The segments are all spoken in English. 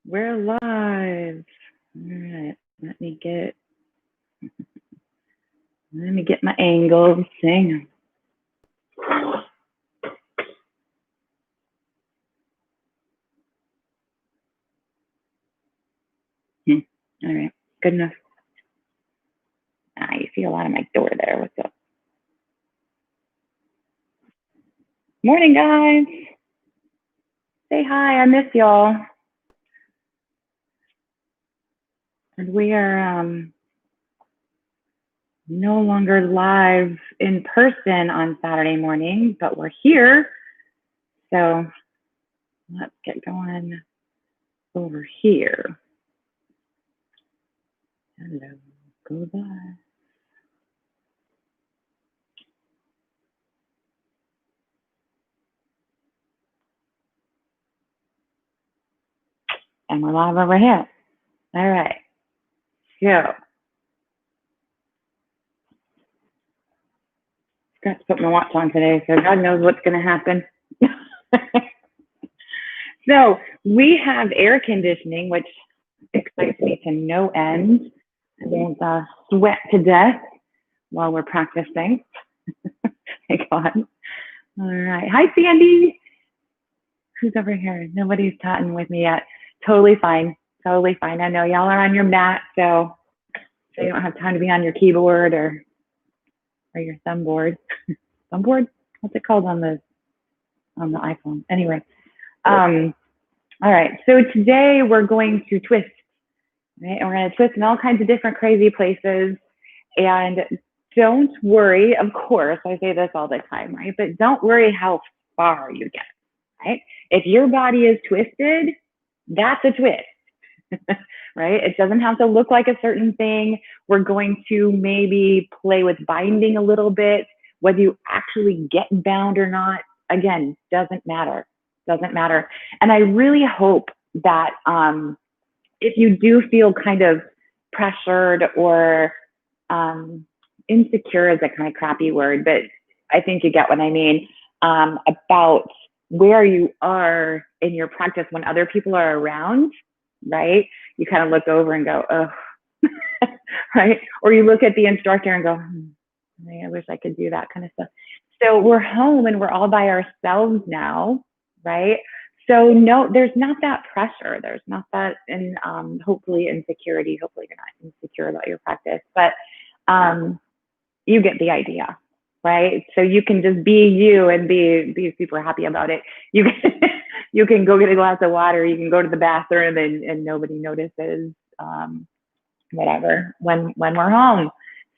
We're live. All right, let me get my angles. Hang on. All right, good enough. You see a lot of my door there. What's up? Morning, guys. Say hi. I miss y'all. And we are no longer live in person on Saturday morning, but we're here. So let's get going over here. Hello, goodbye. And we're live over here. All right. So forgot to put my watch on today, so God knows what's going to happen. So we have air conditioning, which excites me to no end. I won't sweat to death while we're practicing. Thank God. All right. Hi, Sandy. Who's over here? Nobody's chatting with me yet. Totally fine. Totally fine. I know y'all are on your mat, so you don't have time to be on your keyboard or your thumbboard. Thumbboard? What's it called on the iPhone? Anyway. All right, so today we're going to twist, right? And we're going to twist in all kinds of different crazy places. And don't worry, of course, I say this all the time, right? But don't worry how far you get, right? If your body is twisted, that's a twist, right? It doesn't have to look like a certain thing. We're going to maybe play with binding a little bit. Whether you actually get bound or not, again, doesn't matter. Doesn't matter. And I really hope that if you do feel kind of pressured or insecure is a kind of crappy word, but I think you get what I mean, about where you are in your practice when other people are around, right? You kind of look over and go, oh, right? Or you look at the instructor and go, I wish I could do that kind of stuff. So we're home and we're all by ourselves now, right? So no, there's not that pressure. There's not that, and hopefully insecurity. Hopefully you're not insecure about your practice, but you get the idea, right? So you can just be you and be super happy about it. You can you can go get a glass of water. You can go to the bathroom and nobody notices, whatever, when we're home.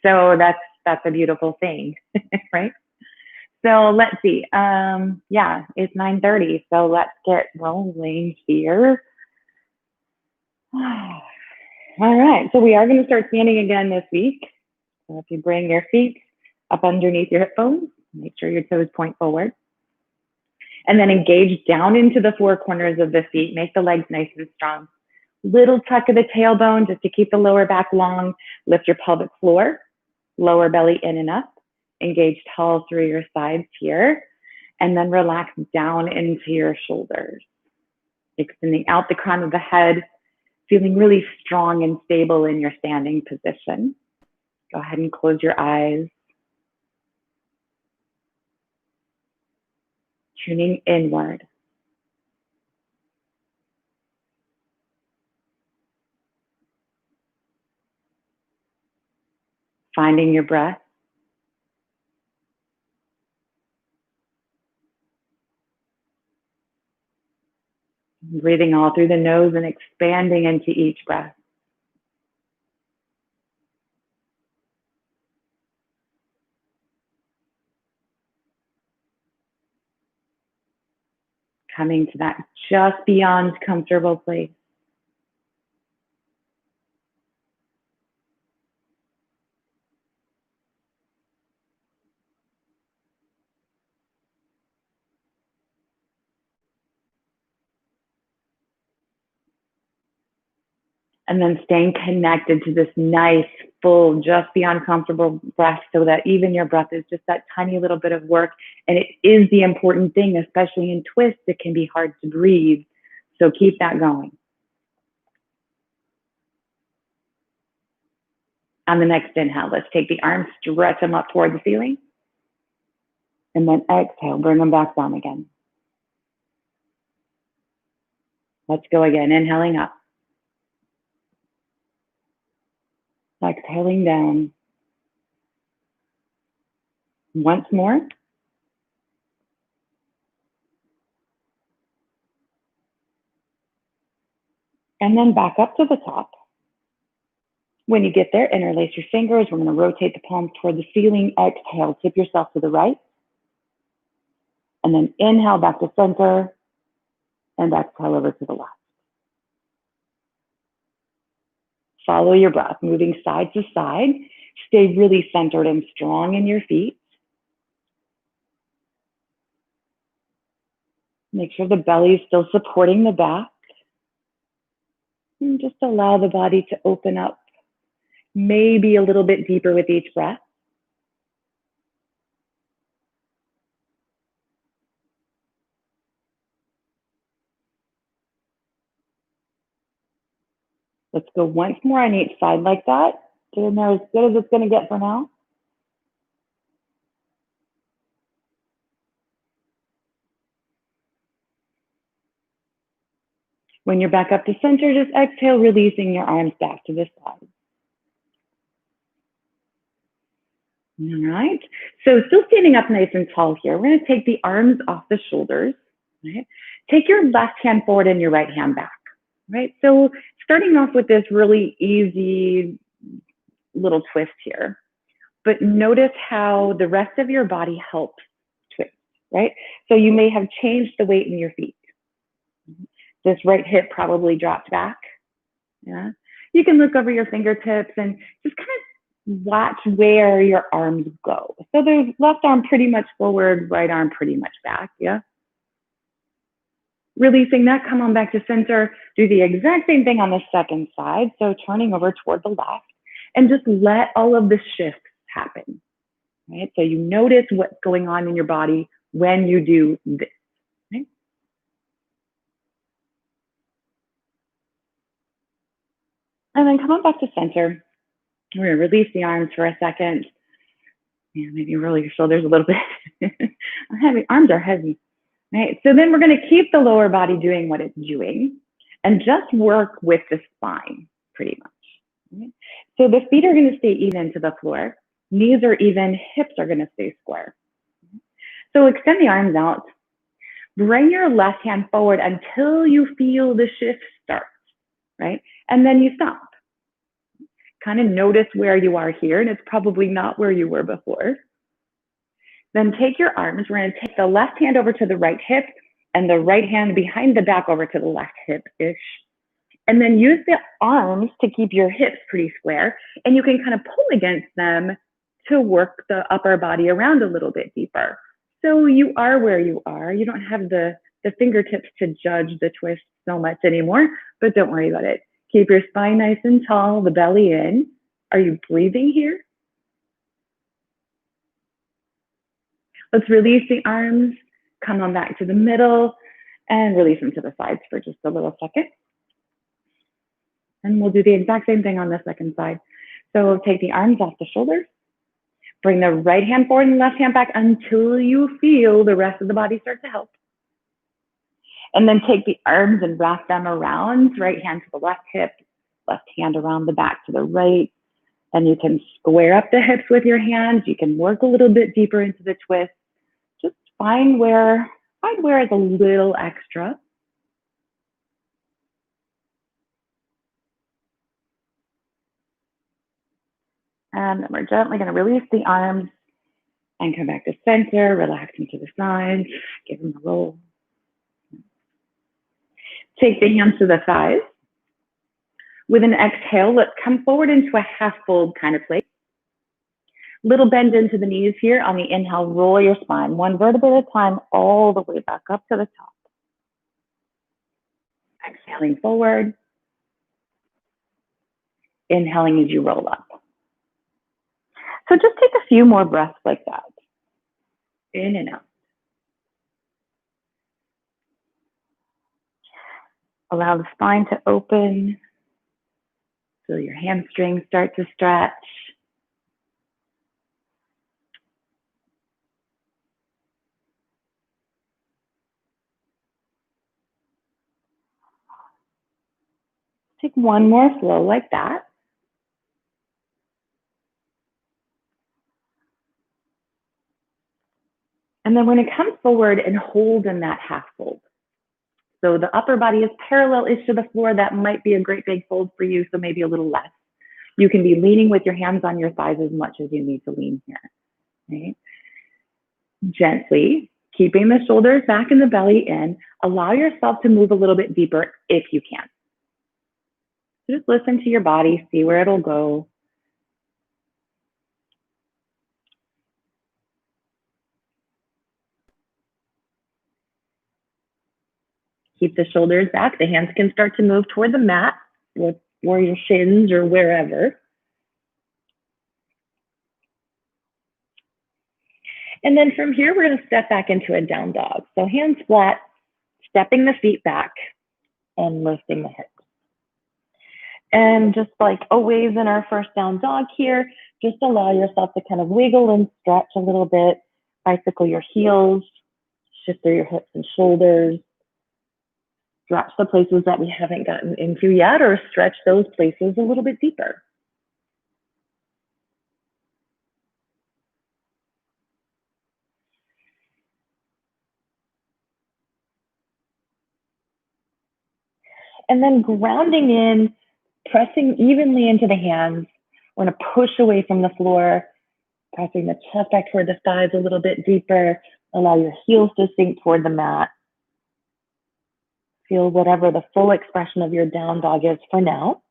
So that's a beautiful thing, right? So let's see. Yeah, it's 9:30. So let's get rolling here. All right. So we are going to start standing again this week. So if you bring your feet up underneath your hip bones, make sure your toes point forward. And then engage down into the four corners of the feet. Make the legs nice and strong. Little tuck of the tailbone just to keep the lower back long. Lift your pelvic floor. Lower belly in and up. Engage tall through your sides here, and then relax down into your shoulders, extending out the crown of the head, feeling really strong and stable in your standing position. Go ahead and close your eyes. Tuning inward. Finding your breath. Breathing all through the nose and expanding into each breath. Coming to that just beyond comfortable place. And then staying connected to this nice, full, just beyond comfortable breath, so that even your breath is just that tiny little bit of work. And it is the important thing, especially in twists, it can be hard to breathe. So keep that going. On the next inhale, let's take the arms, stretch them up toward the ceiling. And then exhale, bring them back down again. Let's go again, inhaling up. Exhaling down. Once more. And then back up to the top. When you get there, interlace your fingers. We're going to rotate the palms toward the ceiling. Exhale, tip yourself to the right. And then inhale back to center. And exhale over to the left. Follow your breath, moving side to side. Stay really centered and strong in your feet. Make sure the belly is still supporting the back. And just allow the body to open up, maybe a little bit deeper with each breath. Let's go once more on each side like that. Get in there as good as it's going to get for now. When you're back up to center, just exhale, releasing your arms back to the side. All right. So still standing up nice and tall here. We're going to take the arms off the shoulders. Right? Take your left hand forward and your right hand back. Right. So starting off with this really easy little twist here, but notice how the rest of your body helps twist. Right. So you may have changed the weight in your feet. This right hip probably dropped back. Yeah. You can look over your fingertips and just kind of watch where your arms go. So there's left arm pretty much forward, right arm pretty much back. Yeah. Releasing that, come on back to center. Do the exact same thing on the second side. So turning over toward the left and just let all of the shifts happen. Right. So you notice what's going on in your body when you do this. And then come on back to center. We're going to release the arms for a second. Yeah, maybe roll your shoulders a little bit. Heavy. Arms are heavy. Right. So then we're going to keep the lower body doing what it's doing and just work with the spine pretty much. Right? So the feet are going to stay even to the floor. Knees are even. Hips are going to stay square. So extend the arms out. Bring your left hand forward until you feel the shift start. Right. And then you stop. Kind of notice where you are here, and it's probably not where you were before. Then take your arms. We're going to take the left hand over to the right hip and the right hand behind the back over to the left hip-ish. And then use the arms to keep your hips pretty square, and you can kind of pull against them to work the upper body around a little bit deeper. So you are where you are. You don't have the fingertips to judge the twist so much anymore, but don't worry about it. Keep your spine nice and tall, the belly in. Are you breathing here? Let's release the arms, come on back to the middle, and release them to the sides for just a little second. And we'll do the exact same thing on the second side. So we'll take the arms off the shoulders, bring the right hand forward and left hand back until you feel the rest of the body start to help. And then take the arms and wrap them around, right hand to the left hip, left hand around the back to the right. And you can square up the hips with your hands. You can work a little bit deeper into the twist. Just find where is a little extra. And then we're gently going to release the arms and come back to center, relaxing to the sides, give them a roll. Take the hands to the thighs. With an exhale, let's come forward into a half fold kind of place. Little bend into the knees here. On the inhale, roll your spine one vertebra at a time all the way back up to the top. Exhaling forward. Inhaling as you roll up. So just take a few more breaths like that. In and out. Allow the spine to open. Feel your hamstrings start to stretch. Take one more flow like that. And then we're going to come forward and hold in that half fold. So the upper body is parallel-ish to the floor. That might be a great big fold for you, so maybe a little less. You can be leaning with your hands on your thighs as much as you need to lean here. Right? Gently, keeping the shoulders back and the belly in, allow yourself to move a little bit deeper if you can. Just listen to your body, see where it'll go. Keep the shoulders back. The hands can start to move toward the mat or your shins or wherever. And then from here, we're going to step back into a down dog. So hands flat, stepping the feet back and lifting the hips. And just like always in our first down dog here, just allow yourself to kind of wiggle and stretch a little bit, bicycle your heels, shift through your hips and shoulders, stretch the places that we haven't gotten into yet, or stretch those places a little bit deeper. And then grounding in, pressing evenly into the hands. We're going to push away from the floor, pressing the chest back toward the thighs a little bit deeper. Allow your heels to sink toward the mat. Feel whatever the full expression of your down dog is for now.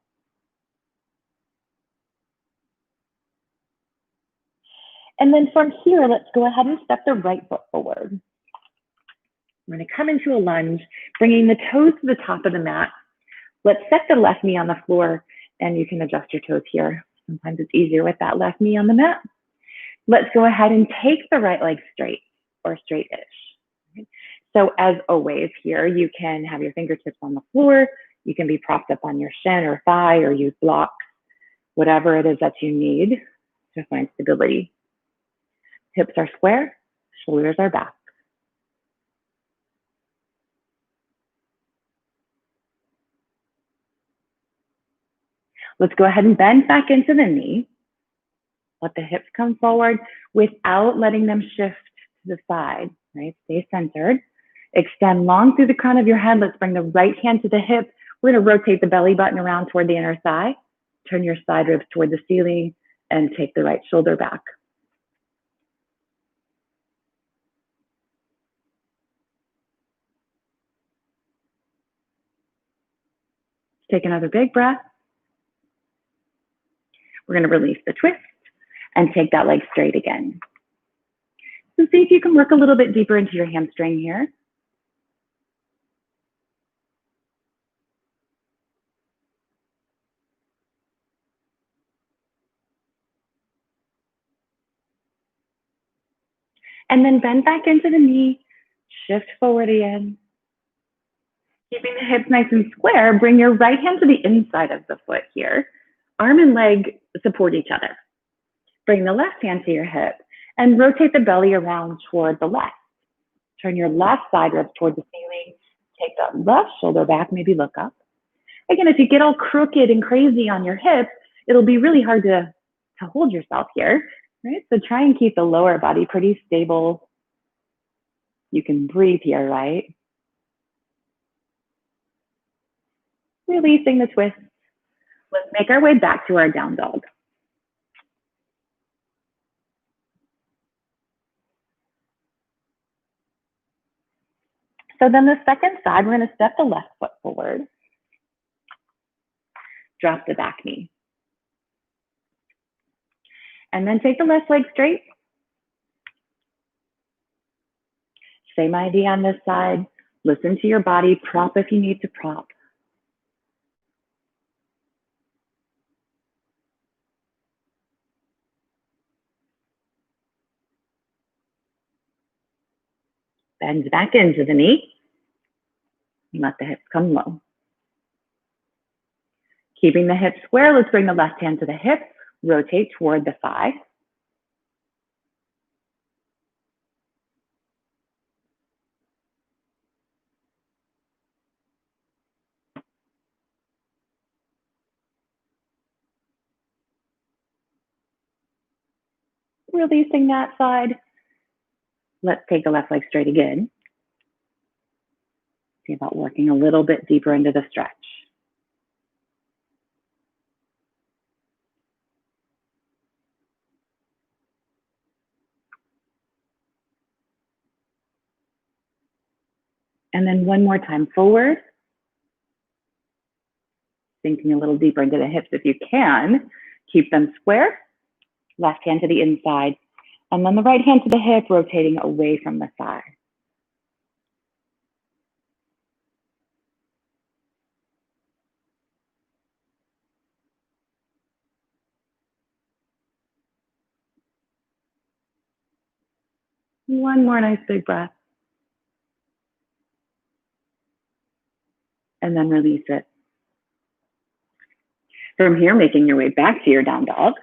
And then from here, let's go ahead and step the right foot forward. We're going to come into a lunge, bringing the toes to the top of the mat. Let's set the left knee on the floor, and you can adjust your toes here. Sometimes it's easier with that left knee on the mat. Let's go ahead and take the right leg straight or straight-ish. So as always here, you can have your fingertips on the floor. You can be propped up on your shin or thigh or use blocks, whatever it is that you need to find stability. Hips are square, shoulders are back. Let's go ahead and bend back into the knee. Let the hips come forward without letting them shift to the side, right? Stay centered. Extend long through the crown of your head. Let's bring the right hand to the hip. We're going to rotate the belly button around toward the inner thigh. Turn your side ribs toward the ceiling and take the right shoulder back. Take another big breath. We're going to release the twist and take that leg straight again. So see if you can work a little bit deeper into your hamstring here. And then bend back into the knee, shift forward again. Keeping the hips nice and square, bring your right hand to the inside of the foot here. Arm and leg support each other. Bring the left hand to your hip and rotate the belly around toward the left. Turn your left side ribs toward the ceiling. Take that left shoulder back, maybe look up. Again, if you get all crooked and crazy on your hips, it'll be really hard to hold yourself here, right? So try and keep the lower body pretty stable. You can breathe here, right? Releasing the twist. Let's make our way back to our down dog. So then the second side, we're going to step the left foot forward. Drop the back knee. And then take the left leg straight. Same idea on this side. Listen to your body. Prop if you need to prop. Bend back into the knee. And let the hips come low. Keeping the hips square, let's bring the left hand to the hip. Rotate toward the thigh. Releasing that side. Let's take the left leg straight again. See about working a little bit deeper into the stretch. And then one more time forward. Sinking a little deeper into the hips if you can. Keep them square. Left hand to the inside. And then the right hand to the hip, rotating away from the thigh. One more nice big breath. And then release it. From here, making your way back to your down dog.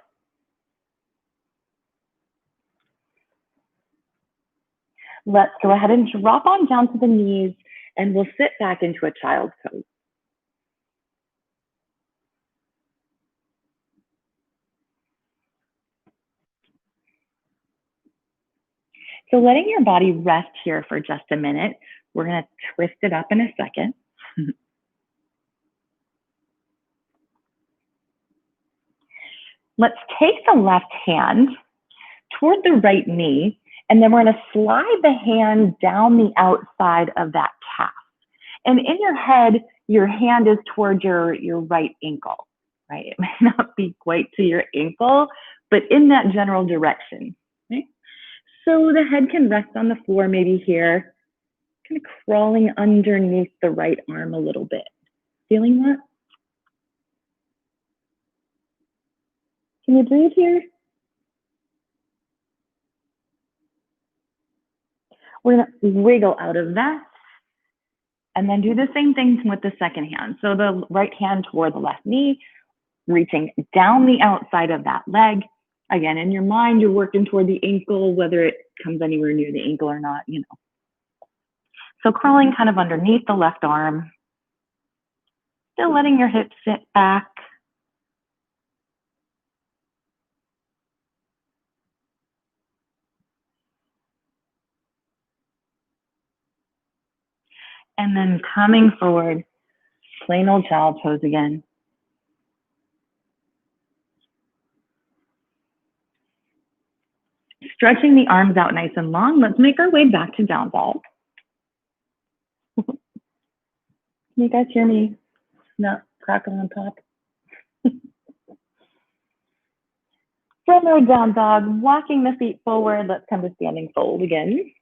Let's go ahead and drop on down to the knees and we'll sit back into a child's pose. So letting your body rest here for just a minute. We're going to twist it up in a second. Let's take the left hand toward the right knee, and then we're going to slide the hand down the outside of that calf. And in your head, your hand is toward your right ankle, right? It may not be quite to your ankle, but in that general direction. Okay? So the head can rest on the floor, maybe here, kind of crawling underneath the right arm a little bit. Feeling that? Can you breathe here? We're going to wiggle out of that. And then do the same thing with the second hand. So the right hand toward the left knee, reaching down the outside of that leg. Again, in your mind, you're working toward the ankle, whether it comes anywhere near the ankle or not, you know. So crawling kind of underneath the left arm. Still letting your hips sit back. And then coming forward, plain old child pose again. Stretching the arms out nice and long. Let's make our way back to down dog. Can you guys hear me? No, crackle on top. From our down dog, walking the feet forward. Let's come to standing fold again.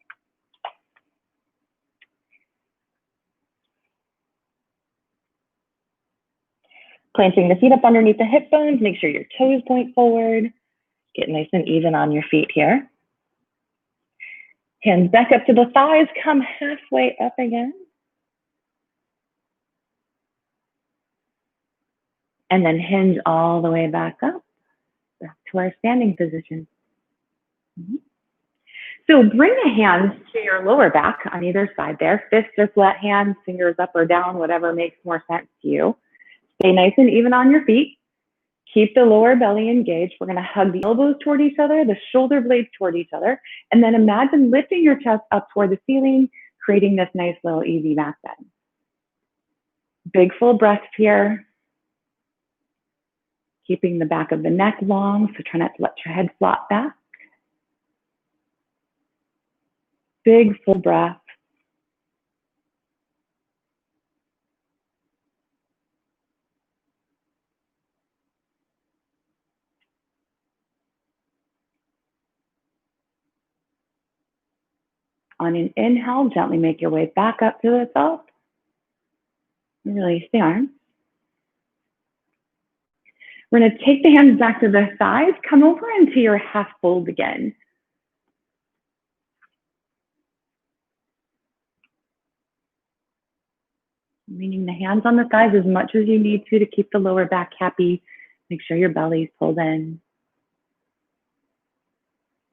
Planting the feet up underneath the hip bones. Make sure your toes point forward. Get nice and even on your feet here. Hands back up to the thighs. Come halfway up again. And then hinge all the way back up to our standing position. So bring the hands to your lower back on either side there. Fists or flat hands, fingers up or down, whatever makes more sense to you. Stay nice and even on your feet. Keep the lower belly engaged. We're going to hug the elbows toward each other, the shoulder blades toward each other, and then imagine lifting your chest up toward the ceiling, creating this nice little easy back bend. Big full breaths here. Keeping the back of the neck long, so try not to let your head flop back. Big full breath. On an inhale, gently make your way back up to the top. Release the arms. We're going to take the hands back to the thighs. Come over into your half fold again. Leaning the hands on the thighs as much as you need to keep the lower back happy. Make sure your belly's pulled in.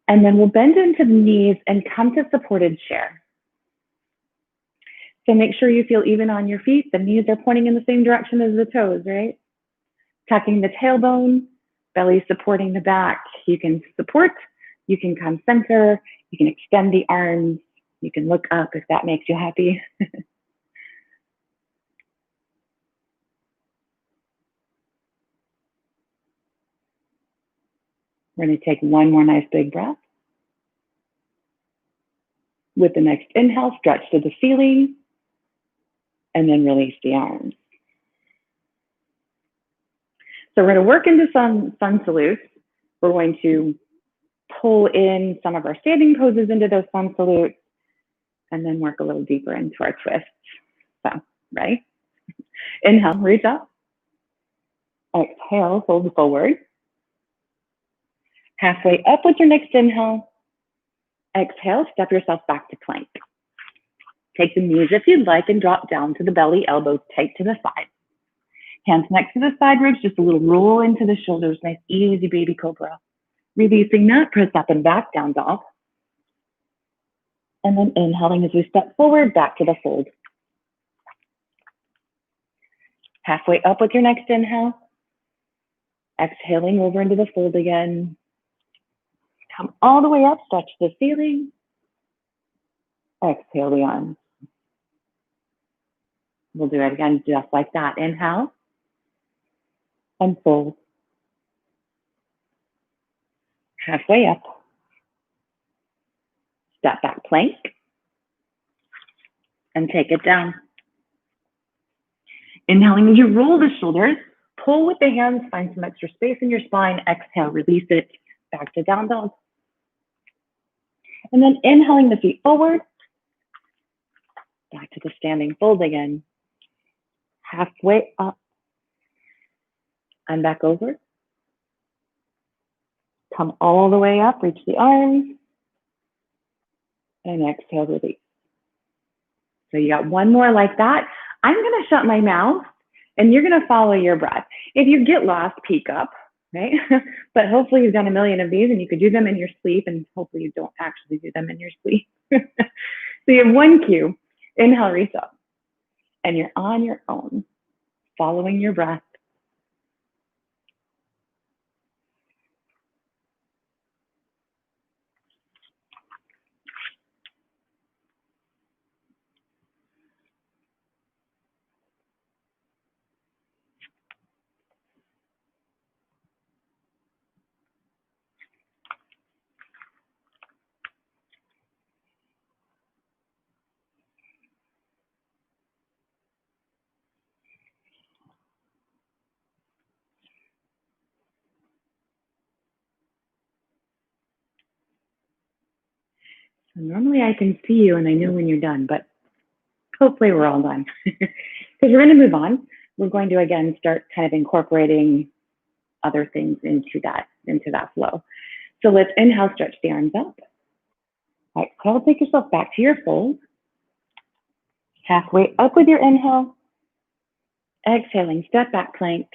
And then we'll bend into the knees and come to supported chair. So make sure you feel even on your feet. The knees are pointing in the same direction as the toes, right? Tucking the tailbone, belly supporting the back. You can support You can come center, you can extend the arms, you can look up if that makes you happy. We're going to take one more nice big breath. With the next inhale, stretch to the ceiling, and then release the arms. So we're going to work into some sun salutes. We're going to pull in some of our standing poses into those sun salutes, and then work a little deeper into our twists. So, ready? Inhale, reach up. Exhale, fold forward. Halfway up with your next inhale. Exhale, step yourself back to plank. Take the knees if you'd like and drop down to the belly, elbows tight to the side. Hands next to the side ribs, just a little roll into the shoulders, nice easy baby cobra. Releasing that, press up and back, down dog. And then inhaling as we step forward, back to the fold. Halfway up with your next inhale. Exhaling over into the fold again. Come all the way up, stretch the ceiling. Exhale the arms. We'll do it again just like that. Inhale and fold. Halfway up. Step back plank and take it down. Inhaling as you roll the shoulders, pull with the hands, find some extra space in your spine. Exhale, release it, back to down dog. And then inhaling the feet forward, back to the standing fold again. Halfway up and back over. Come all the way up, reach the arms, and exhale, release. So you got one more like that. I'm gonna shut my mouth and you're gonna follow your breath. If you get lost, peek up, right? But hopefully you've done a million of these and you could do them in your sleep, and hopefully you don't actually do them in your sleep. So you have one cue, inhale, reach up, and you're on your own, following your breath. So normally I can see you and I know when you're done, but hopefully we're all done. Because we're going to move on. We're going to, again, start kind of incorporating other things into that flow. So let's inhale, stretch the arms up. Exhale, take yourself back to your fold. Halfway up with your inhale. Exhaling, step back plank.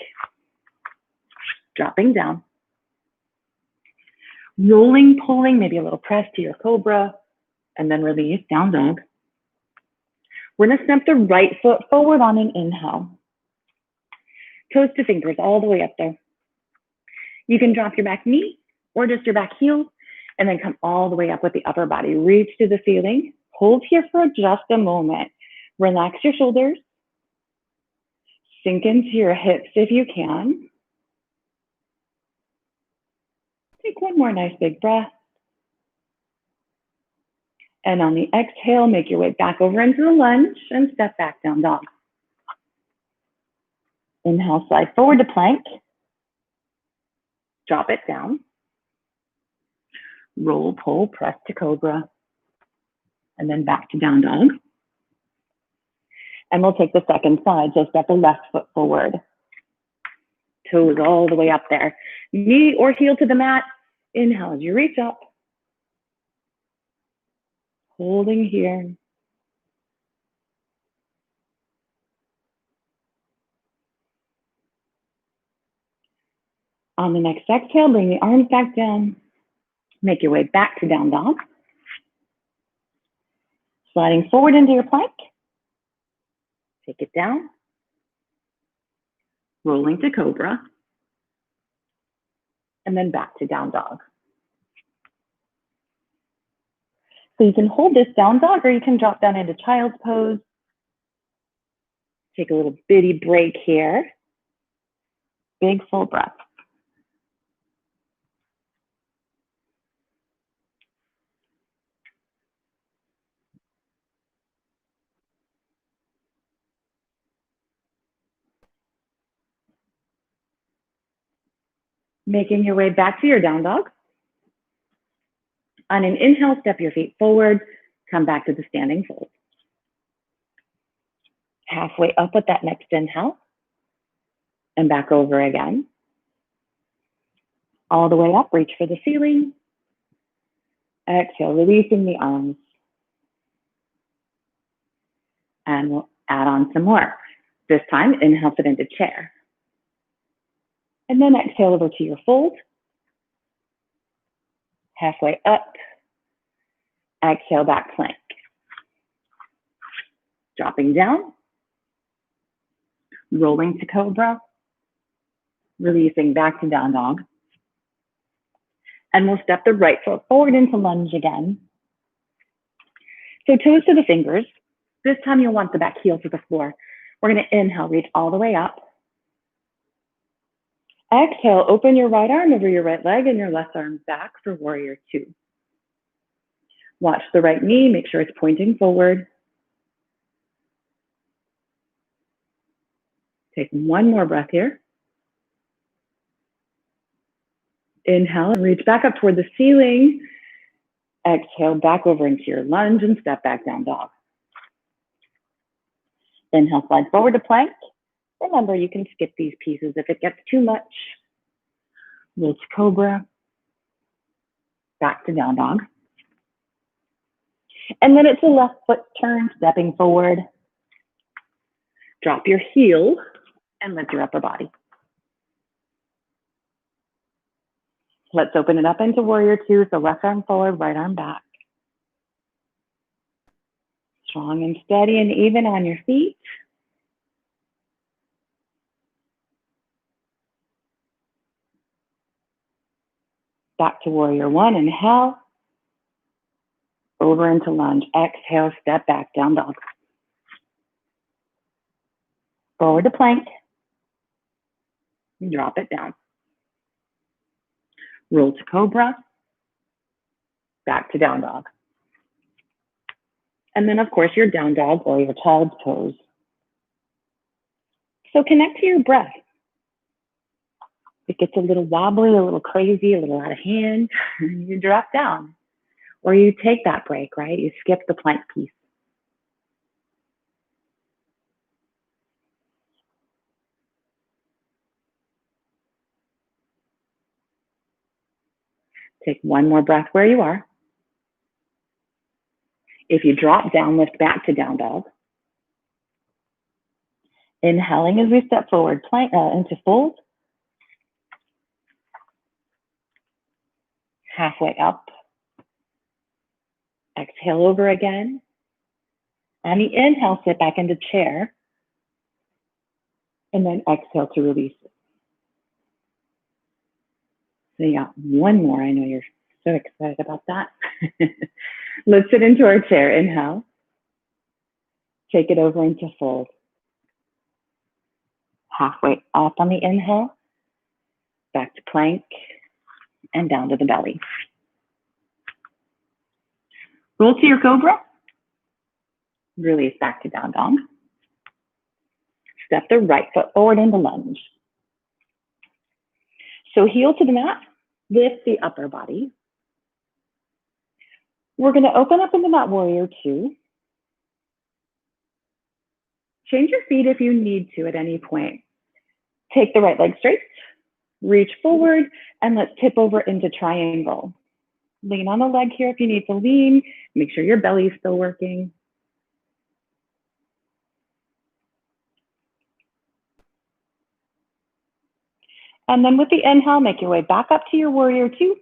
Dropping down. Rolling, pulling, maybe a little press to your cobra, and then release, down dog. We're gonna step the right foot forward on an inhale. Toes to fingers all the way up there. You can drop your back knee or just your back heel, and then come all the way up with the upper body. Reach to the ceiling. Hold here for just a moment. Relax your shoulders. Sink into your hips if you can. Take one more nice big breath. And on the exhale, make your way back over into the lunge and step back, down dog. Inhale, slide forward to plank. Drop it down. Roll, pull, press to cobra. And then back to down dog. And we'll take the second side. So step the left foot forward. Toes all the way up there. Knee or heel to the mat. Inhale as you reach up. Holding here. On the next exhale, bring the arms back down. Make your way back to down dog. Sliding forward into your plank. Take it down. Rolling to cobra. And then back to down dog. So you can hold this down dog or you can drop down into child's pose. Take a little bitty break here. Big full breath. Making your way back to your down dog. On an inhale, step your feet forward, come back to the standing fold. Halfway up with that next inhale, and back over again. All the way up, reach for the ceiling. Exhale, releasing the arms. And we'll add on some more. This time, inhale, sit into chair. And then exhale over to your fold. Halfway up. Exhale, back plank. Dropping down. Rolling to cobra. Releasing back to down dog. And we'll step the right foot forward into lunge again. So toes to the fingers. This time you'll want the back heel to the floor. We're going to inhale, reach all the way up. Exhale, open your right arm over your right leg and your left arm back for warrior two. Watch the right knee, make sure it's pointing forward. Take one more breath here. Inhale and reach back up toward the ceiling. Exhale, back over into your lunge and step back down dog. Inhale, slide forward to plank. Remember, you can skip these pieces if it gets too much. Roll to cobra. Back to down dog. And then it's a left foot turn, stepping forward. Drop your heel and lift your upper body. Let's open it up into warrior two. So left arm forward, right arm back. Strong and steady and even on your feet. Back to warrior one, inhale. Over into lunge, exhale, step back, down dog. Forward to plank. Drop it down. Roll to cobra. Back to down dog. And then of course your down dog or your child's pose. So connect to your breath. It gets a little wobbly, a little crazy, a little out of hand, and you drop down. Or you take that break, right? You skip the plank piece. Take one more breath where you are. If you drop down, lift back to down dog. Inhaling as we step forward, plank into fold. Halfway up. Exhale over again. On the inhale, sit back into chair. And then exhale to release it. So you got one more. I know you're so excited about that. Let's sit into our chair. Inhale. Take it over into fold. Halfway up on the inhale. Back to plank. And down to the belly. Roll to your cobra. Release back to down dog. Step the right foot forward into lunge. So heel to the mat, lift the upper body. We're going to open up into that warrior two. Change your feet if you need to at any point. Take the right leg straight, reach forward, and let's tip over into triangle. Lean on the leg here if you need to lean. Make sure your belly is still working. And then with the inhale, make your way back up to your warrior two.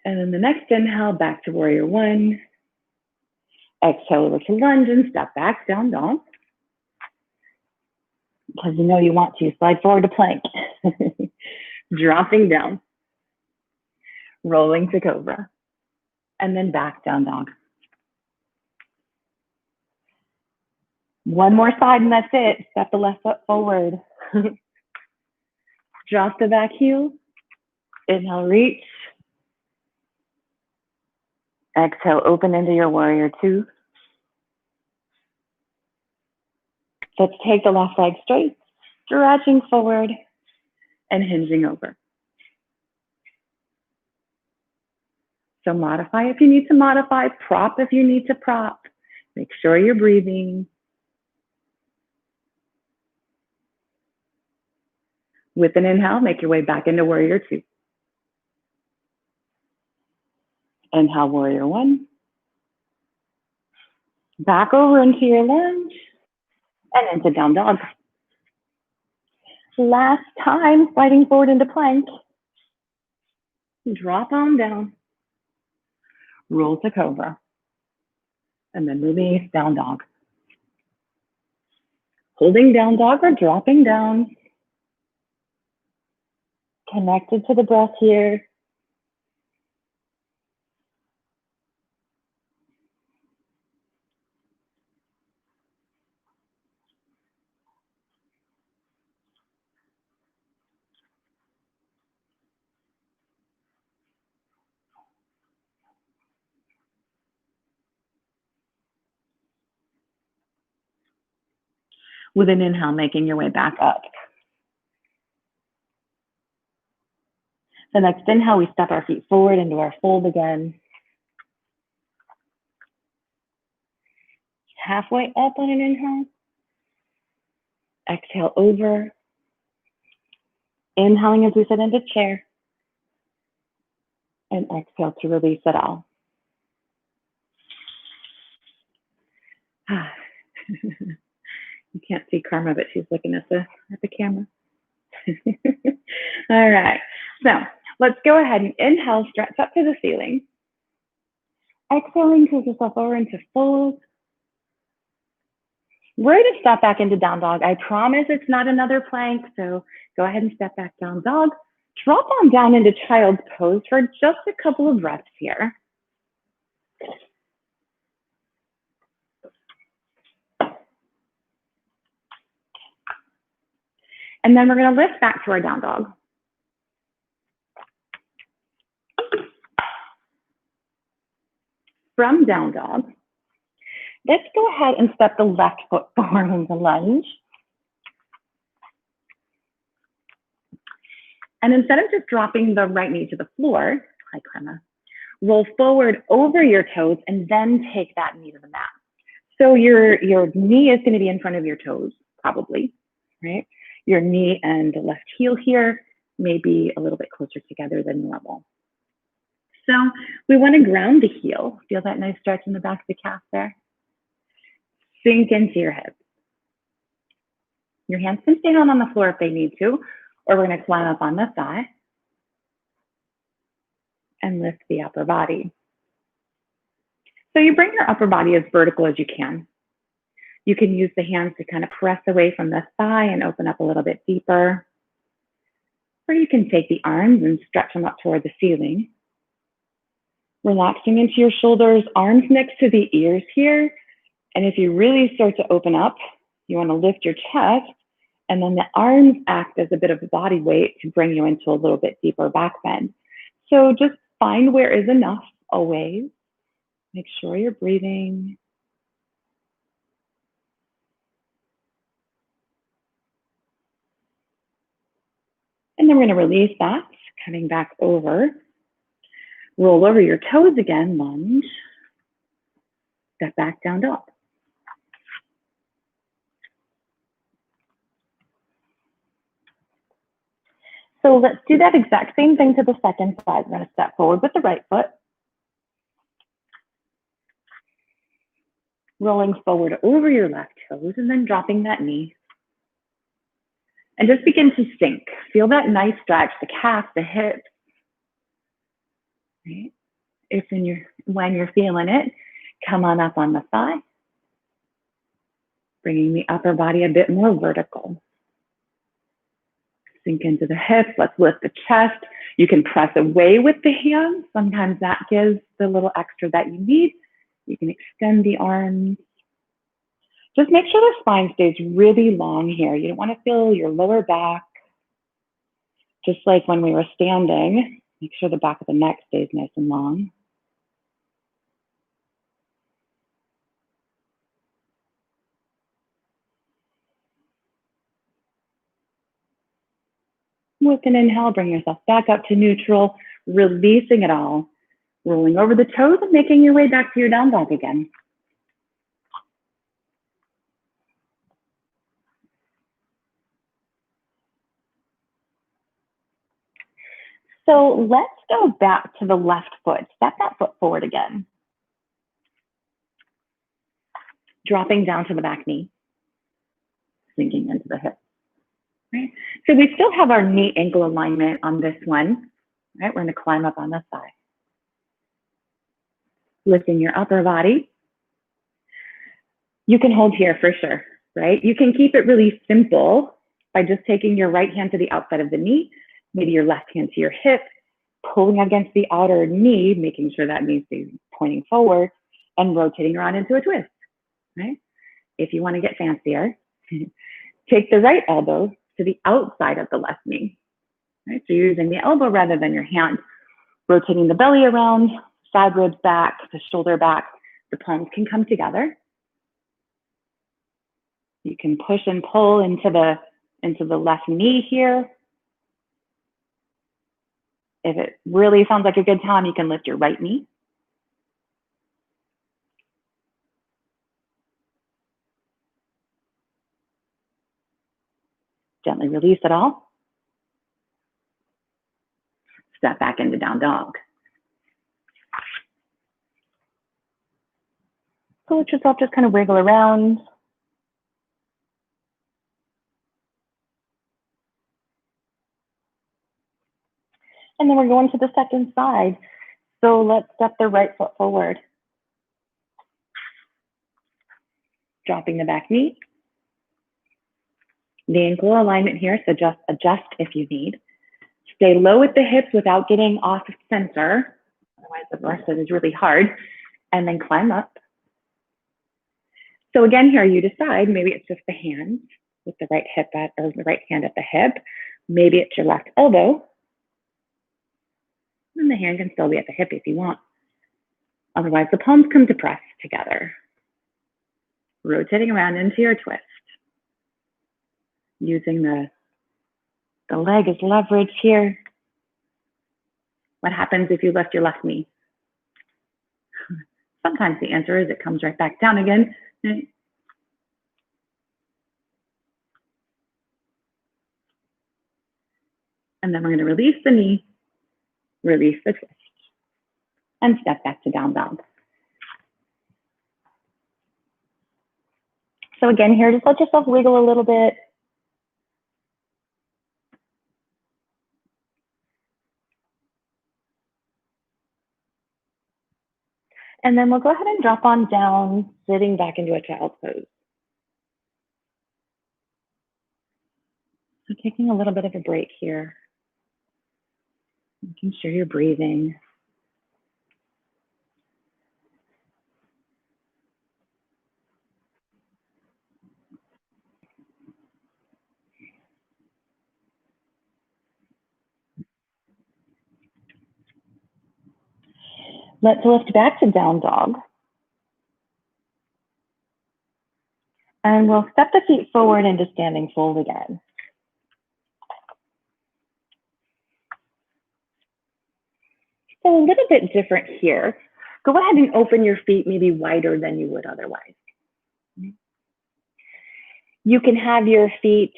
And then the next inhale, back to warrior one. Exhale over to lunge and step back, down dog. Because you know you want to, slide forward to plank. Dropping down. Rolling to cobra. and then back down dog. One more side and that's it. Step the left foot forward. Drop the back heel. Inhale, reach. Exhale, open into your warrior two. Let's take the left leg straight, stretching forward and hinging over. So modify if you need to modify, prop if you need to prop. Make sure you're breathing. With an inhale, make your way back into warrior two. Inhale, warrior one. Back over into your lunge and into down dog. Last time, sliding forward into plank. Drop on down. Roll to cobra. And then release down dog. Holding down dog or dropping down. Connected to the breath here. With an inhale, making your way back up. The next inhale, we step our feet forward into our fold again. Halfway up on an inhale. Exhale over. Inhaling as we sit into chair. And exhale to release it all. You can't see Karma, but she's looking at the camera. All right, so let's go ahead and inhale, stretch up to the ceiling. Exhaling, tilt yourself over into fold. We're going to step back into down dog. I promise it's not another plank, so go ahead and step back down dog. Drop on down into child's pose for just a couple of reps here. And then we're going to lift back to our down dog. From down dog, let's go ahead and step the left foot forward into lunge. And instead of just dropping the right knee to the floor, hi Karma, roll forward over your toes and then take that knee to the mat. So your knee is going to be in front of your toes, probably, right? Your knee and the left heel here may be a little bit closer together than normal. So we want to ground the heel. Feel that nice stretch in the back of the calf there? Sink into your hips. Your hands can stay down on the floor if they need to, or we're going to climb up on the thigh and lift the upper body. So you bring your upper body as vertical as you can. You can use the hands to kind of press away from the thigh and open up a little bit deeper. Or you can take the arms and stretch them up toward the ceiling. Relaxing into your shoulders, arms next to the ears here. And if you really start to open up, you want to lift your chest, and then the arms act as a bit of a body weight to bring you into a little bit deeper back bend. So just find where is enough always. Make sure you're breathing. And then we're going to release that, coming back over. Roll over your toes again, lunge. Step back, down dog. So let's do that exact same thing to the second side. We're going to step forward with the right foot. Rolling forward over your left toes and then dropping that knee. And just begin to sink. Feel that nice stretch, the calf, the hips. Right? When you're feeling it, come on up on the thigh. Bringing the upper body a bit more vertical. Sink into the hips. Let's lift the chest. You can press away with the hands. Sometimes that gives the little extra that you need. You can extend the arms. Just make sure the spine stays really long here. You don't want to feel your lower back. Just like when we were standing, make sure the back of the neck stays nice and long. With an inhale, bring yourself back up to neutral, releasing it all, rolling over the toes and making your way back to your down dog again. So let's go back to the left foot. Step that foot forward again. Dropping down to the back knee, sinking into the hip. Right? So we still have our knee ankle alignment on this one. Right? We're going to climb up on this side. Lifting your upper body. You can hold here for sure, right? You can keep it really simple by just taking your right hand to the outside of the knee, maybe your left hand to your hip, pulling against the outer knee, making sure that knee stays pointing forward, and rotating around into a twist, right? If you want to get fancier, take the right elbow to the outside of the left knee, right? So you're using the elbow rather than your hand, rotating the belly around, side ribs back, the shoulder back, the palms can come together. You can push and pull into the left knee here. If it really sounds like a good time, you can lift your right knee. Gently release it all. Step back into down dog. So let yourself just kind of wiggle around. And then we're going to the second side. So let's step the right foot forward. Dropping the back knee. The ankle alignment here, so just adjust if you need. Stay low at the hips without getting off center. Otherwise the rest of it is really hard. And then climb up. So again here, you decide, maybe it's just the hands with the right hip or the right hand at the hip. Maybe it's your left elbow. And the hand can still be at the hip if you want. Otherwise, the palms come to press together. Rotating around into your twist. Using the leg as leverage here. What happens if you lift your left knee? Sometimes the answer is it comes right back down again. And then we're going to release the knee, release the twist, and step back to down dog. So again, here, just let yourself wiggle a little bit. And then we'll go ahead and drop on down, sitting back into a child's pose. So taking a little bit of a break here. Making sure you're breathing. Let's lift back to down dog. And we'll step the feet forward into standing fold again. So a little bit different here. Go ahead and open your feet maybe wider than you would otherwise. You can have your feet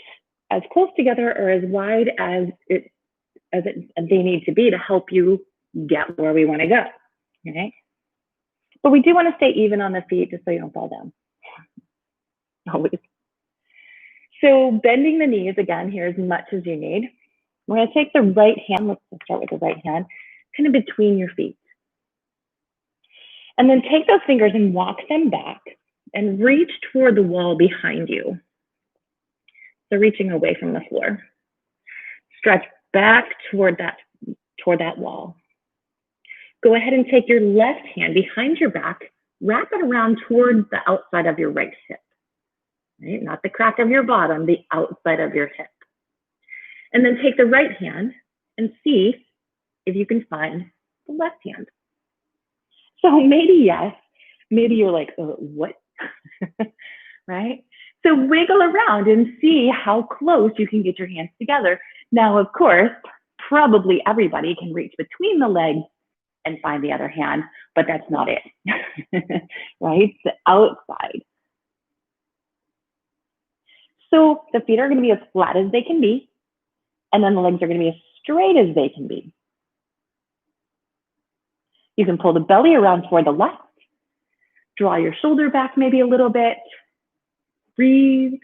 as close together or as wide as they need to be to help you get where we want to go. Okay? But we do want to stay even on the feet just so you don't fall down. Always. So bending the knees again here as much as you need. We're going to take the right hand, let's start with the right hand, kind of between your feet. And then take those fingers and walk them back and reach toward the wall behind you. So reaching away from the floor. Stretch back toward that toward that wall. Go ahead and take your left hand behind your back, wrap it around towards the outside of your right hip, right? Not the crack of your bottom, the outside of your hip. And then take the right hand and see if you can find the left hand. So maybe yes, maybe you're like, what? Right? So wiggle around and see how close you can get your hands together. Now, of course, probably everybody can reach between the legs and find the other hand, but that's not it, right? The outside. So the feet are going to be as flat as they can be, and then the legs are going to be as straight as they can be. You can pull the belly around toward the left, draw your shoulder back maybe a little bit, breathe,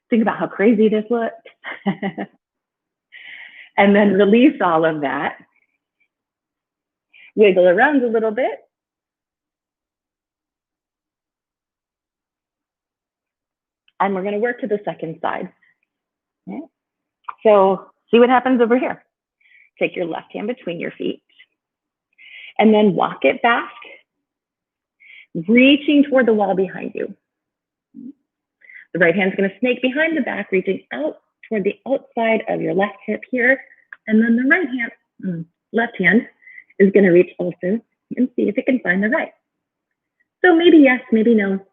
think about how crazy this looks, and then release all of that. Wiggle around a little bit. And we're going to work to the second side. Okay. So see what happens over here. Take your left hand between your feet and then walk it back, reaching toward the wall behind you. The right hand's going to snake behind the back, reaching out toward the outside of your left hip here. And then the left hand is going to reach also and see if it can find the right. So maybe yes, maybe no.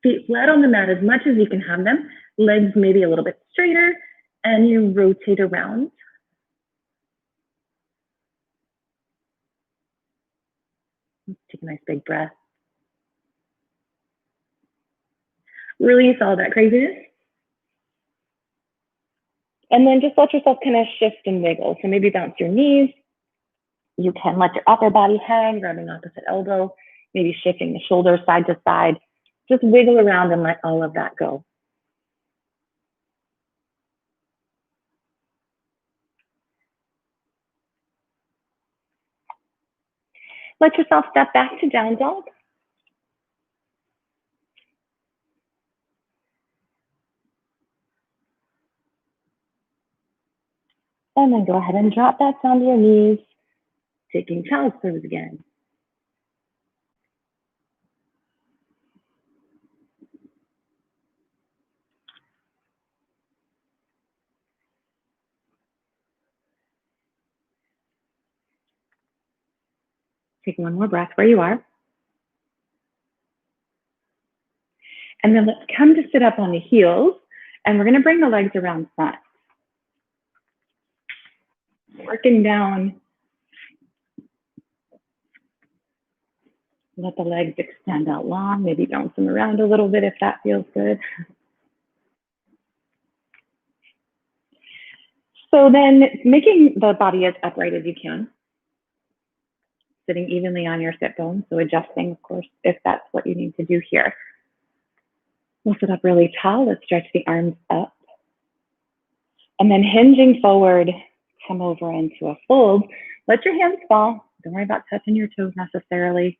Feet flat on the mat as much as you can have them. Legs maybe a little bit straighter, and you rotate around. Take a nice big breath. Release all that craziness. And then just let yourself kind of shift and wiggle. So maybe bounce your knees. You can let your upper body hang, grabbing opposite elbow, maybe shifting the shoulders side to side. Just wiggle around and let all of that go. Let yourself step back to down dog. And then go ahead and drop that down to your knees, taking child's pose again. Take one more breath where you are. And then let's come to sit up on the heels, and we're going to bring the legs around front. Working down. Let the legs extend out long, maybe bounce them around a little bit if that feels good. So then making the body as upright as you can, sitting evenly on your sit bones, so adjusting, of course, if that's what you need to do here. We'll sit up really tall. Let's stretch the arms up. And then hinging forward, come over into a fold. Let your hands fall. Don't worry about touching your toes necessarily.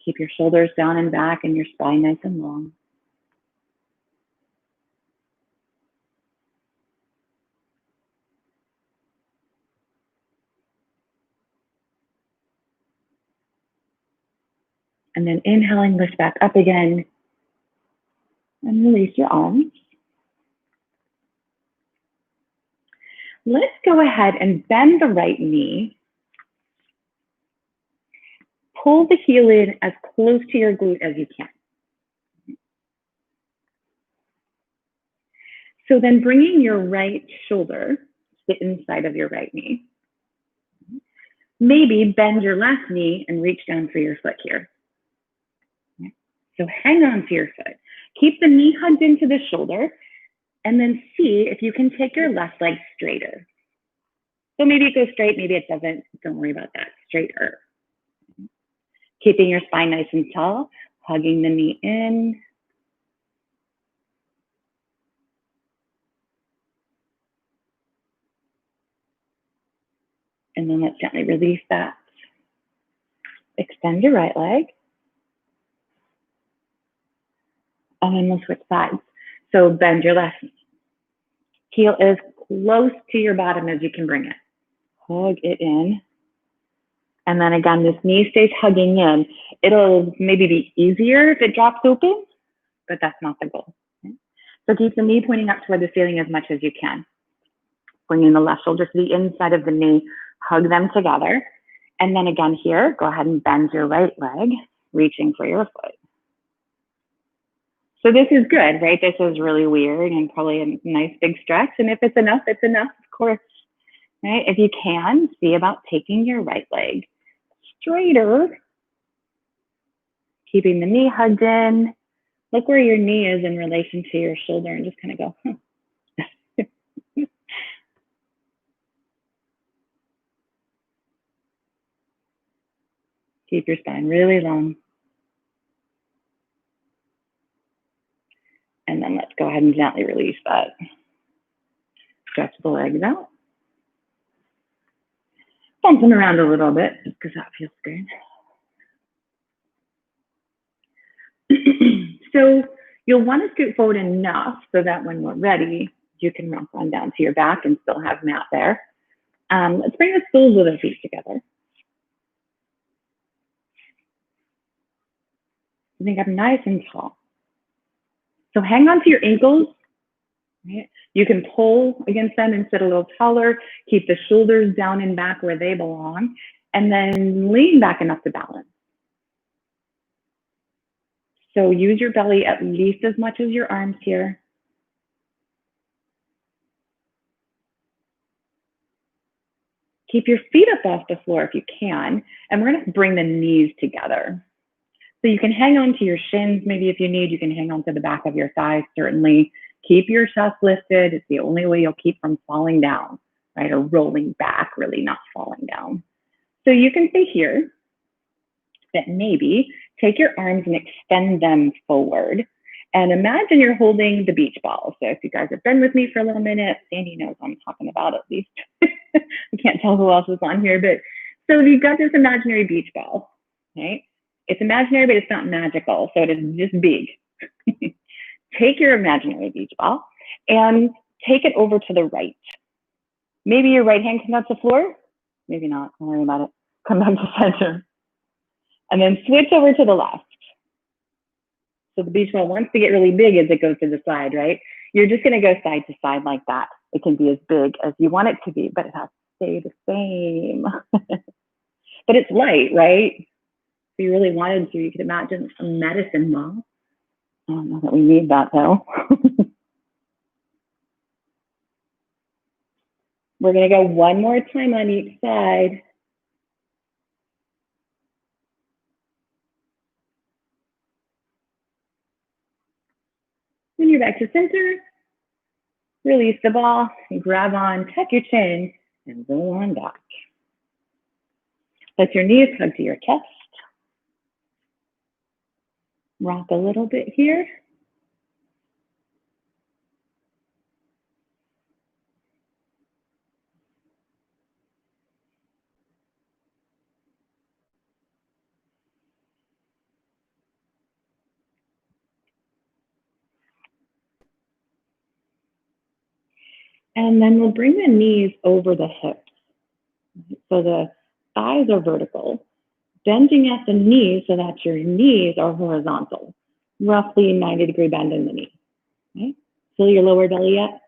Keep your shoulders down and back and your spine nice and long. And then inhaling, lift back up again. And release your arms. Let's go ahead and bend the right knee. Pull the heel in as close to your glute as you can. So then bringing your right shoulder to the inside of your right knee. Maybe bend your left knee and reach down for your foot here. So hang on to your foot. Keep the knee hugged into the shoulder, and then see if you can take your left leg straighter. So maybe it goes straight, maybe it doesn't. Don't worry about that. Straighter. Keeping your spine nice and tall, hugging the knee in. And then let's gently release that. Extend your right leg. And then we'll switch sides. So bend your left knee. Heel is close to your bottom as you can bring it. hug it in. And then again, this knee stays hugging in. It'll maybe be easier if it drops open, but that's not the goal. Okay? So keep the knee pointing up toward the ceiling as much as you can. Bringing the left shoulder to the inside of the knee, hug them together. And then again here, go ahead and bend your right leg, reaching for your foot. So this is good, right? This is really weird and probably a nice big stretch. And if it's enough, of course, right? If you can, see about taking your right leg straighter, keeping the knee hugged in. Look where your knee is in relation to your shoulder and just kind of go, Keep your spine really long. And then let's go ahead and gently release that. Stretch the legs out. Bump them around a little bit just because that feels good. So you'll want to scoot forward enough so that when we're ready, you can rock on down to your back and still have mat there. Let's bring the soles of the feet together. I think I'm nice and tall. So hang on to your ankles. Right? You can pull against them and sit a little taller. Keep the shoulders down and back where they belong. And then lean back enough to balance. So use your belly at least as much as your arms here. Keep your feet up off the floor if you can. And we're going to bring the knees together. So you can hang on to your shins, maybe if you need, you can hang on to the back of your thighs, certainly. Keep your chest lifted. It's the only way you'll keep from falling down, right? Or rolling back, really not falling down. So you can stay here, but maybe take your arms and extend them forward. And imagine you're holding the beach ball. So if you guys have been with me for a little minute, Sandy knows what I'm talking about at least. I can't tell who else is on here, but so you've got this imaginary beach ball, right? It's imaginary, but it's not magical. So it is just big. Take your imaginary beach ball and take it over to the right. Maybe your right hand can touch the floor. Maybe not. Don't worry about it. Come back to center. And then switch over to the left. So the beach ball wants to get really big as it goes to the side, right? You're just going to go side to side like that. It can be as big as you want it to be, but it has to stay the same. But it's light, right? If you really wanted to, you could imagine a medicine ball. I don't know that we need that though. We're going to go one more time on each side. When you're back to center, release the ball, grab on, tuck your chin, and roll on back. Let your knees hug to your chest. Rock a little bit here. And then we'll bring the knees over the hips. So the thighs are vertical, bending at the knees so that your knees are horizontal, roughly 90-degree bend in the knee. Okay? Feel your lower belly yet?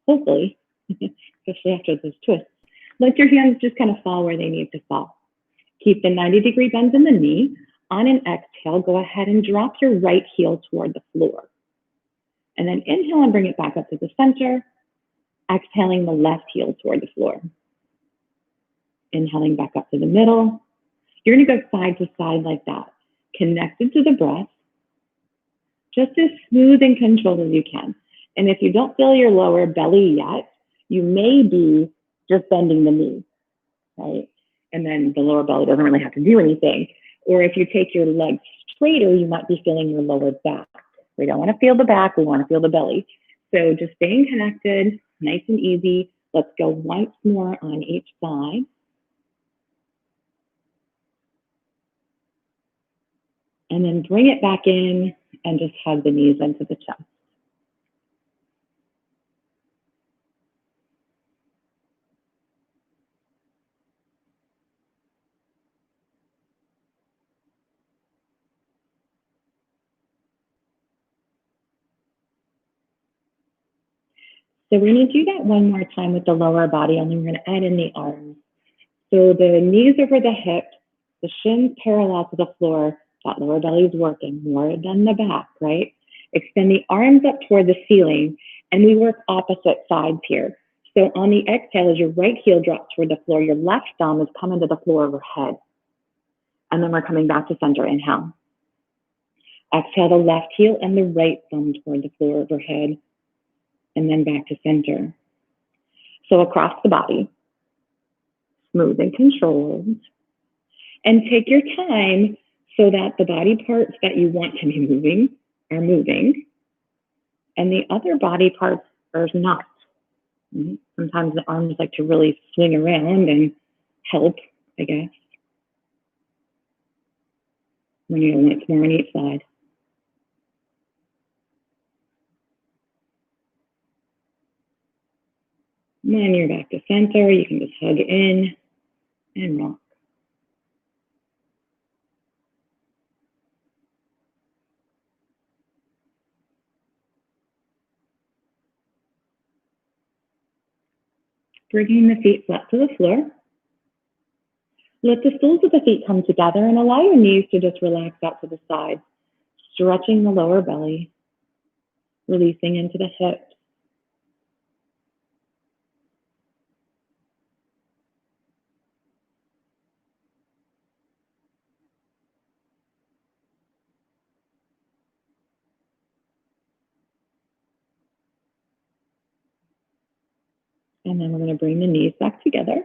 Hopefully, especially after those twists. Let your hands just kind of fall where they need to fall. Keep the 90-degree bends in the knee. On an exhale, go ahead and drop your right heel toward the floor. And then inhale and bring it back up to the center. Exhaling the left heel toward the floor. Inhaling back up to the middle. You're going to go side to side like that, connected to the breath, just as smooth and controlled as you can. And if you don't feel your lower belly yet, you may be just bending the knee, right? And then the lower belly doesn't really have to do anything. Or if you take your legs straighter, you might be feeling your lower back. We don't want to feel the back, we want to feel the belly. So just staying connected, nice and easy. Let's go once more on each side. And then bring it back in and just hug the knees into the chest. So we're going to do that one more time with the lower body, only we're going to add in the arms. So the knees over the hips, the shins parallel to the floor, that lower belly is working more than the back, right? Extend the arms up toward the ceiling, and we work opposite sides here. So on the exhale, as your right heel drops toward the floor, your left thumb is coming to the floor overhead. And then we're coming back to center, inhale. Exhale the left heel and the right thumb toward the floor overhead, and then back to center. So across the body, smooth and controlled. And take your time so that the body parts that you want to be moving are moving, and the other body parts are not. Sometimes the arms like to really swing around and help, I guess, when you want more on each side. And then you're back to center. You can just hug in and rock. Bringing the feet flat to the floor. Let the soles of the feet come together and allow your knees to just relax out to the side, stretching the lower belly, releasing into the hips. And then we're going to bring the knees back together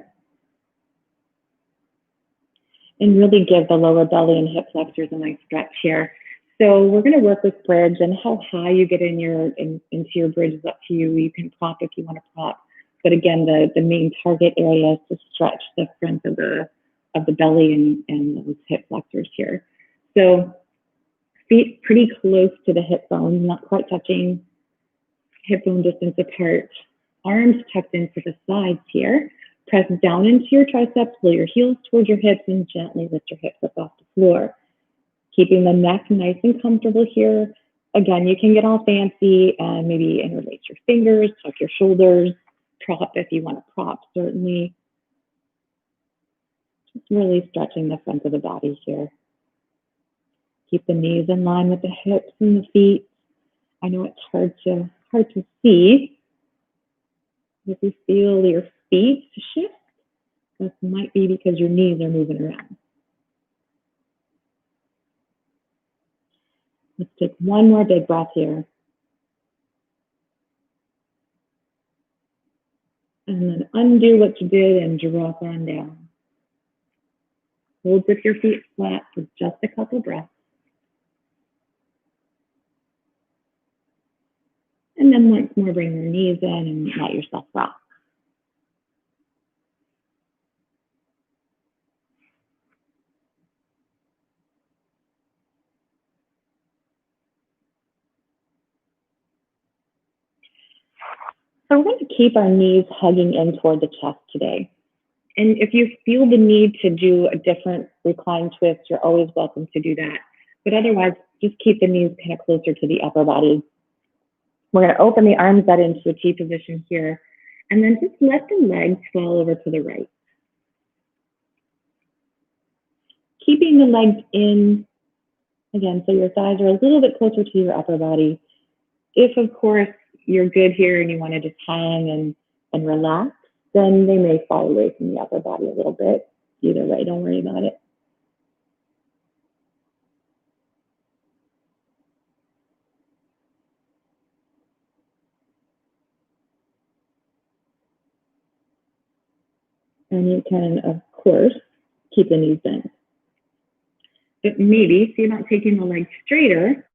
and really give the lower belly and hip flexors a nice stretch here. So we're going to work with bridge, and how high you get into your bridge is up to you. You can prop if you want to prop. But again, the main target area is to stretch the front of the belly and those hip flexors here. So feet pretty close to the hip bone, not quite touching, hip bone distance apart. Arms tucked into the sides here. Press down into your triceps, pull your heels towards your hips, and gently lift your hips up off the floor. Keeping the neck nice and comfortable here. Again, you can get all fancy and maybe interlace your fingers, tuck your shoulders, prop if you want to prop, certainly. Just really stretching the front of the body here. Keep the knees in line with the hips and the feet. I know it's hard to see. If you feel your feet shift, this might be because your knees are moving around. Let's take one more big breath here. And then undo what you did and drop on down. Hold with your feet flat for just a couple breaths. And then once more, bring your knees in and let yourself rock. So we're going to keep our knees hugging in toward the chest today. And if you feel the need to do a different recline twist, you're always welcome to do that. But otherwise, just keep the knees kind of closer to the upper body. We're going to open the arms out into a T position here, and then just let the legs fall over to the right. Keeping the legs in, again, so your thighs are a little bit closer to your upper body. If, of course, you're good here and you want to just hang and relax, then they may fall away from the upper body a little bit. Either way, don't worry about it. And you can, of course, keep the knees bent. But maybe, so you're not taking the legs straighter,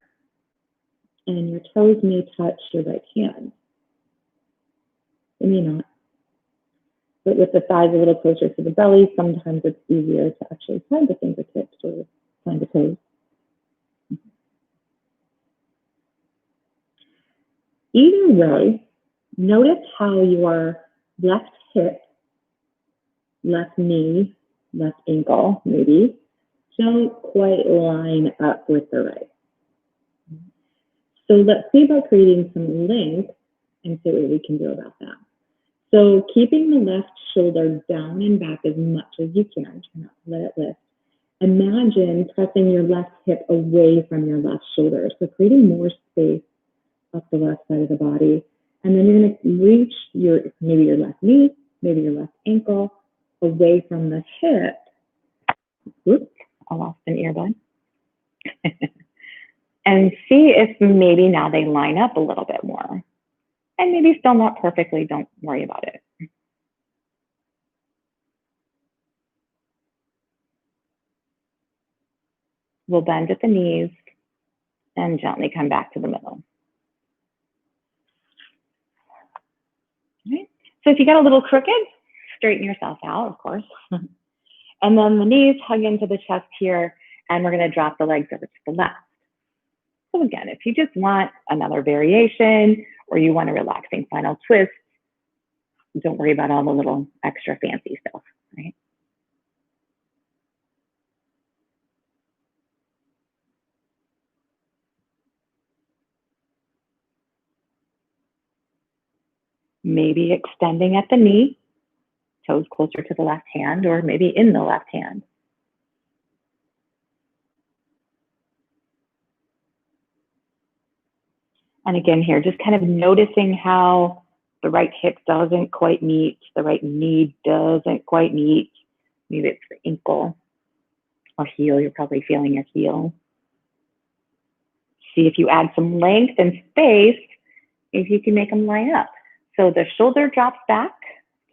and your toes may touch your right hand. They may not. But with the thighs a little closer to the belly, sometimes it's easier to actually find the fingertips or find the toes. Either way, notice how your left hip, left knee, left ankle, maybe, don't quite line up with the right. So let's see about creating some length and see what we can do about that. So keeping the left shoulder down and back as much as you can, try not to let it lift. Imagine pressing your left hip away from your left shoulder, so creating more space up the left side of the body. And then you're going to reach maybe your left knee, maybe your left ankle away from the hip. Oops, I lost an earbud. And see if maybe now they line up a little bit more. And maybe still not perfectly, don't worry about it. We'll bend at the knees and gently come back to the middle. Okay. So if you get a little crooked, straighten yourself out, of course. And then the knees hug into the chest here, and we're going to drop the legs over to the left. So again, if you just want another variation or you want a relaxing final twist, don't worry about all the little extra fancy stuff, right? Maybe extending at the knee, toes closer to the left hand, or maybe in the left hand. And again here, just kind of noticing how the right hip doesn't quite meet, the right knee doesn't quite meet. Maybe it's the ankle or heel, you're probably feeling your heel. See if you add some length and space, if you can make them line up. So the shoulder drops back,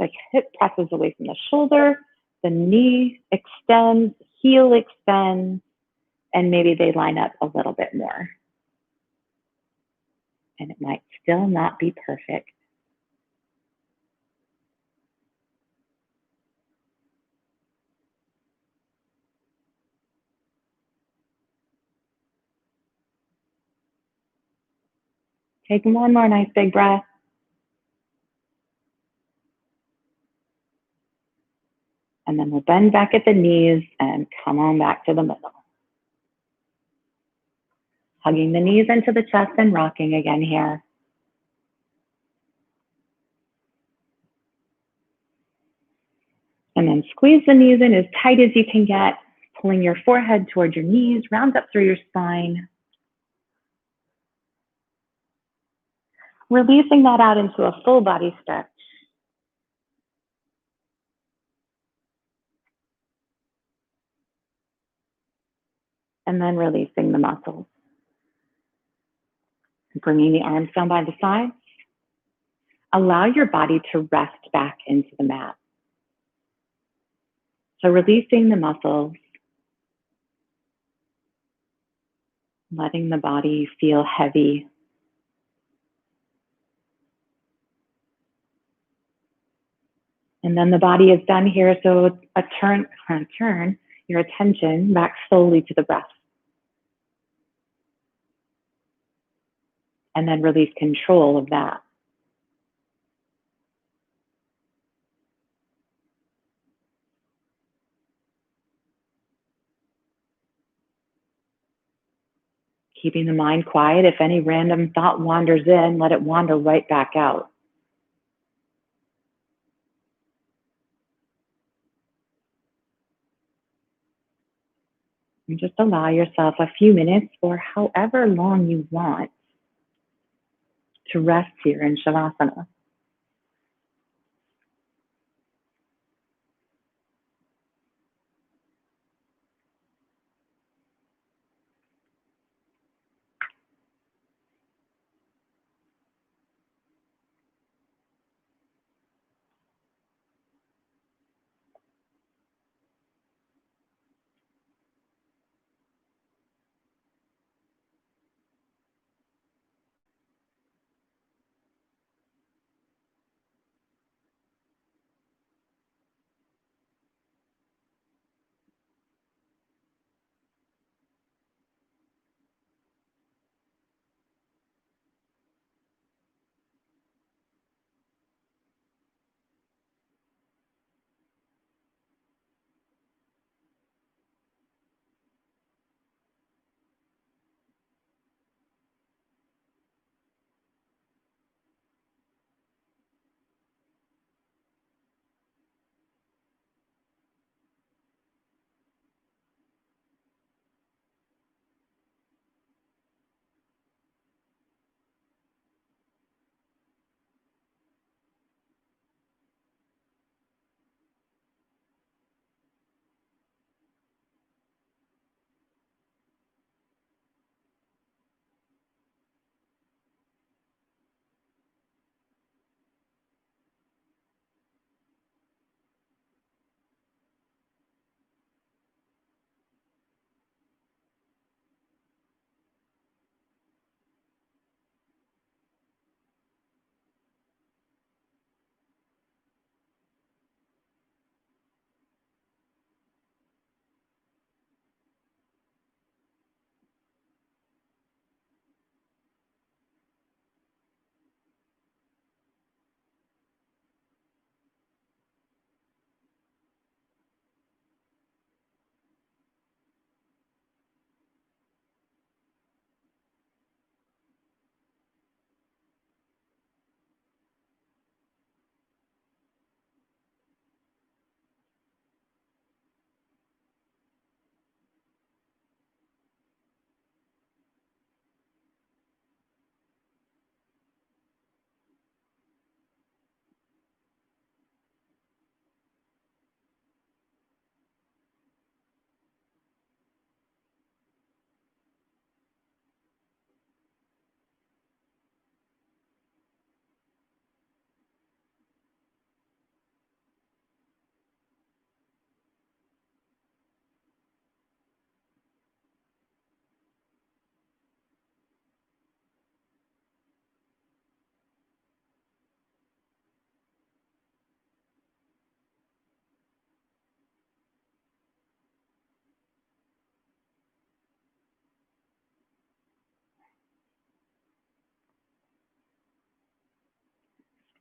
the hip presses away from the shoulder, the knee extends, heel extends, and maybe they line up a little bit more. And it might still not be perfect. Take one more nice big breath. And then we'll bend back at the knees and come on back to the middle. Hugging the knees into the chest and rocking again here. And then squeeze the knees in as tight as you can get, pulling your forehead towards your knees, round up through your spine. Releasing that out into a full body stretch. And then releasing the muscles. Bringing the arms down by the sides. Allow your body to rest back into the mat. So releasing the muscles, letting the body feel heavy. And then the body is done here, so turn your attention back slowly to the breath. And then release control of that. Keeping the mind quiet. If any random thought wanders in, let it wander right back out. And just allow yourself a few minutes or however long you want to rest here in Shavasana.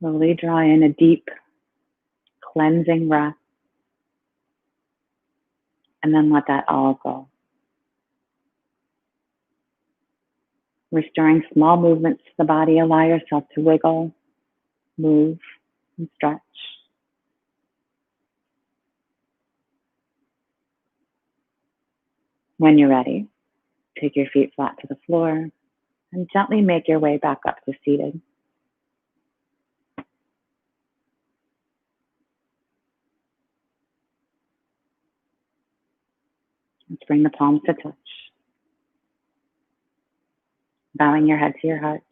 Slowly draw in a deep, cleansing breath, and then let that all go. Restoring small movements to the body, allow yourself to wiggle, move, and stretch. When you're ready, take your feet flat to the floor and gently make your way back up to seated. Let's bring the palms to touch. Bowing your head to your heart.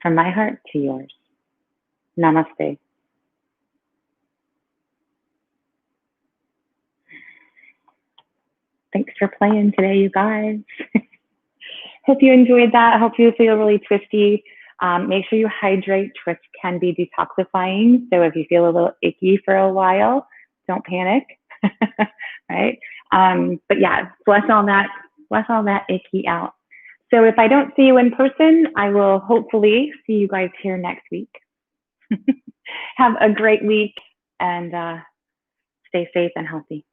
From my heart to yours. Namaste. Thanks for playing today, you guys. Hope you enjoyed that. Hope you feel really twisty. Make sure you hydrate. Twist can be detoxifying. So if you feel a little icky for a while, don't panic. Right? But yeah, bless all that icky out. So if I don't see you in person, I will hopefully see you guys here next week. Have a great week and stay safe and healthy.